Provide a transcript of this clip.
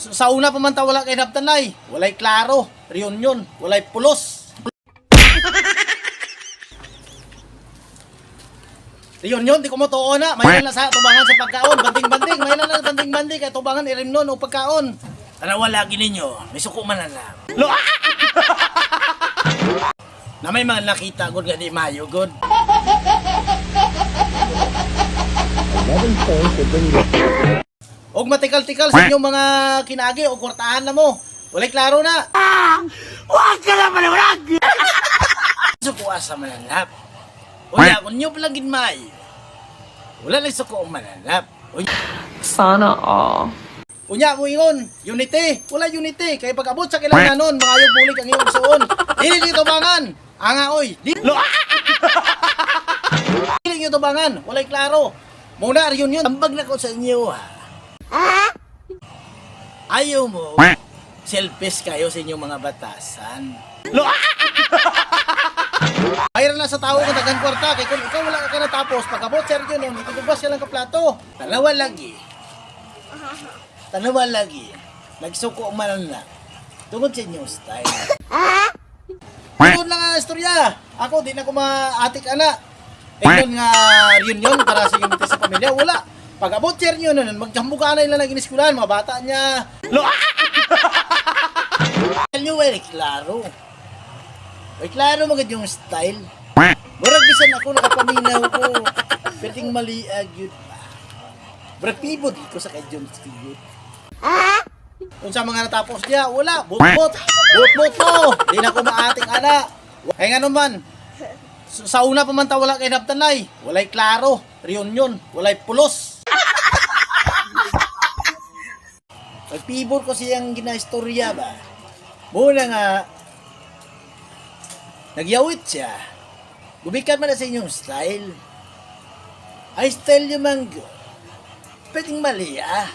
Sa una pa man ta wala kay naptanay, walay klaro, reunion, walay pulos. Reunion, di ko mo tuon na, may na sa tubangan sa pagkaon, banding-banding, may na banding-banding, kay tubangan irimnon o pagkaon. Tanawa lagi ninyo, may suko man na. Na may mga nakita, good nga di mayo, good. Og matikal-tikal sa inyong mga kinagi o kwartahan na mo. Walay klaro na. Huwag ka na maliwanag! Sukuha sa mananap. Unya, kung nyo palang ginmay. Wala lang suko ang mananap. Sana all. Unya, mo ingon, unity. Wala unity. Kaya pag-abot sa kailangan nun, mga yung bulig ang iyong suon. Dili dito bangan. Anga, oy. Dili dito bangan. Walay klaro. Muna, reunion. Tambag na ko sa inyo, ha. Ayaw mo, selfish kayo sa inyong mga batasan. Mayroon na sa tao ka tagang kwarta, kaya kung ikaw wala ka natapos, pagkabot sir yun, itubas ka lang ka plato. Tanawa lagi, nagsuko man na, tungod sa inyong style. Tungod na nga istorya, ako di na ko maatik anak. Ikaw nga reunion para sa inyong sa pamilya, wala. Pag-abot sir nyo nun, magkambuka na nila ng iniskulahan, mga bata niya. Tell nyo, very klaro. Very klaro magad yung style. Murag bisan ako, nakapaminaw ko. Pwedeng mali yun. Murag pibot ko sa kajong style. Kung sa mga natapos niya, wala. Bot-bot mo. Di na ko maating ana. Kaya nga naman, sa una pa man ta wala kay naptanay. Walay klaro, reunion, walay pulos. Pag-pibor ko siyang ginaistorya ba? Muna nga, nagyawit siya. Gubikat man na sa inyong style. Ay, style yung manggo. Pwedeng mali, ah.